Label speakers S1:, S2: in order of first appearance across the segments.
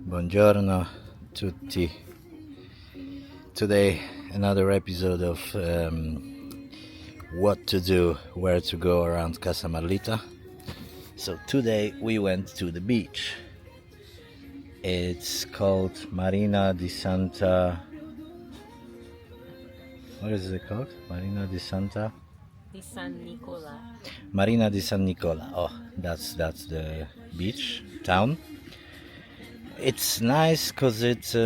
S1: Buongiorno tutti. Today another episode of what to do, where to go around Casa Marlita. So today we went to the beach. It's called Marina di Santa... What is it called? Marina di Santa...
S2: Di San Nicola.
S1: Marina di San Nicola. Oh, that's the beach town. It's nice because it's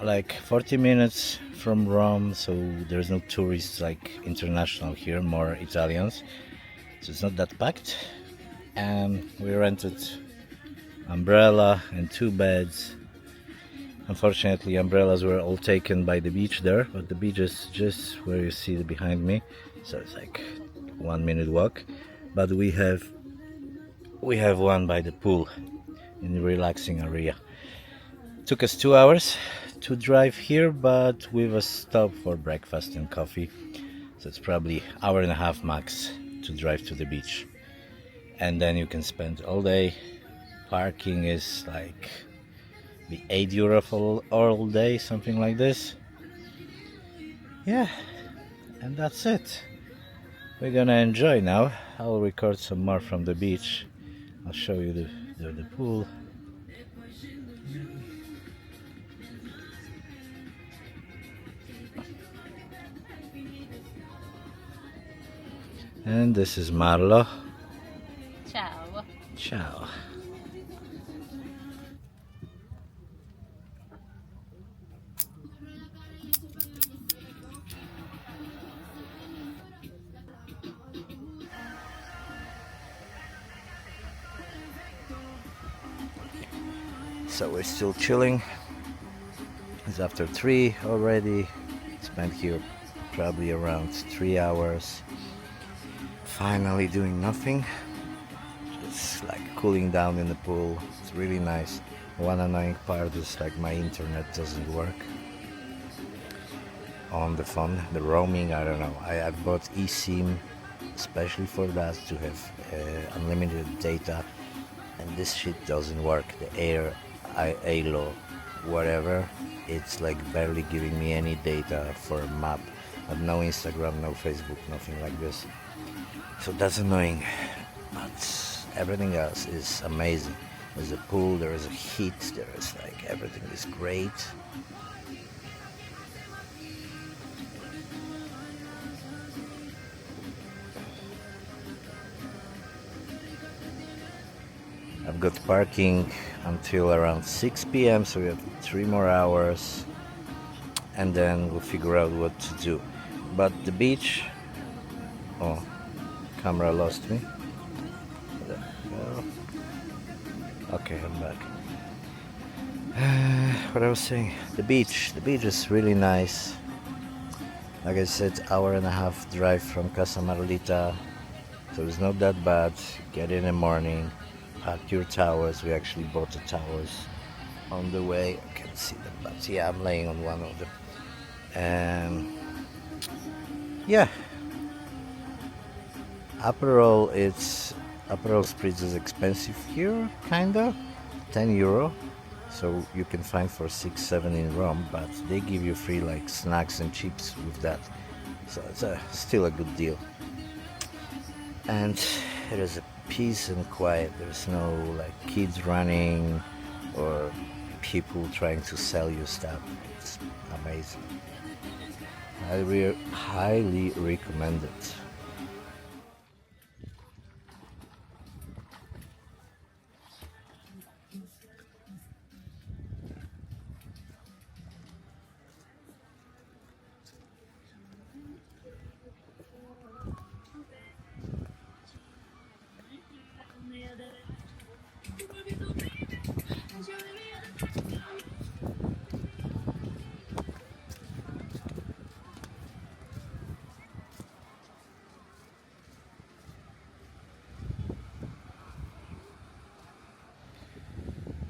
S1: like 40 minutes from Rome, so there's no tourists like international here, more Italians. So it's not that packed. And we rented umbrella and 2 beds. Unfortunately, umbrellas were all taken by the beach there, but the beach is just where you see behind me, so it's like 1 minute walk. But we have one by the pool in the relaxing area. Took us 2 hours to drive here, but with a stop for breakfast and coffee, so it's probably hour and a half max to drive to the beach. And then you can spend all day. Parking is like the €8 for all day, something like this. Yeah, and that's it. We're gonna enjoy now. I'll record some more from the beach. I'll show you the pool. And this is Marlo.
S2: Ciao.
S1: Ciao. So we're still chilling. It's after 3 already. Spent here probably around 3 hours. Finally doing nothing. Just like cooling down in the pool. It's really nice. One annoying part is like my internet doesn't work on the phone. The roaming, I don't know. I bought eSIM especially for that, to have unlimited data, and this shit doesn't work. The ALO, whatever, it's like barely giving me any data for a map. But no Instagram, no Facebook, nothing like this. So that's annoying. But everything else is amazing. There's a pool, there is a heat, there is like everything is great. I've got parking until around 6 p.m. so we have 3 more hours, and then we'll figure out what to do. But the beach... Oh, camera lost me. Okay, I'm back. What I was saying, the beach is really nice. Like I said, hour and a half drive from Casa Marlita, so it's not that bad. Get in the morning, pack your towels. We actually bought the towels on the way. I can't see them, but yeah, I'm laying on one of them. Yeah, Aperol Spritz is expensive here, kinda, €10. So you can find for 6-7 in Rome, but they give you free like snacks and chips with that. So it's still a good deal. And it is a peace and quiet. There's no like kids running or people trying to sell you stuff. It's amazing. I highly recommend it.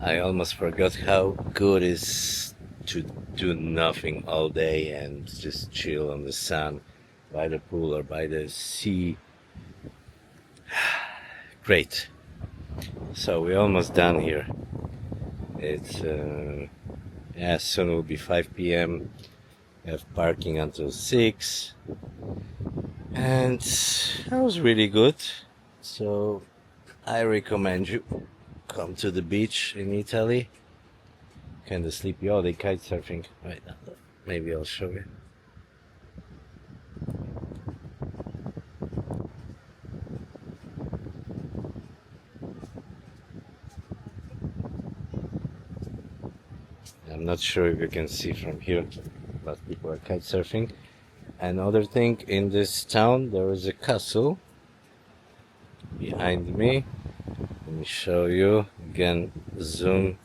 S1: I almost forgot how good it is to do nothing all day and just chill on the sun by the pool or by the sea. Great. So we're almost done here. It's yeah, soon will be 5 p.m. We have parking until 6, and that was really good. So I recommend you come to the beach in Italy. Kind of sleepy. Oh, they kite surfing. Right, maybe I'll show you. I'm not sure if you can see from here, but people are kite surfing. Another thing, in this town there is a castle behind me. Let me show you again. Zoom.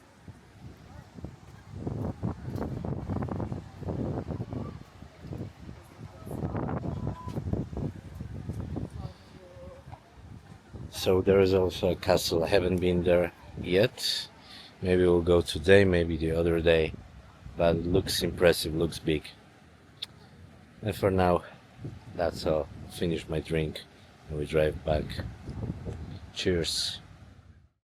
S1: So there is also a castle. I haven't been there yet. Maybe we'll go today, maybe the other day. But it looks impressive, looks big. And for now, that's all. Finish my drink and we drive back. Cheers.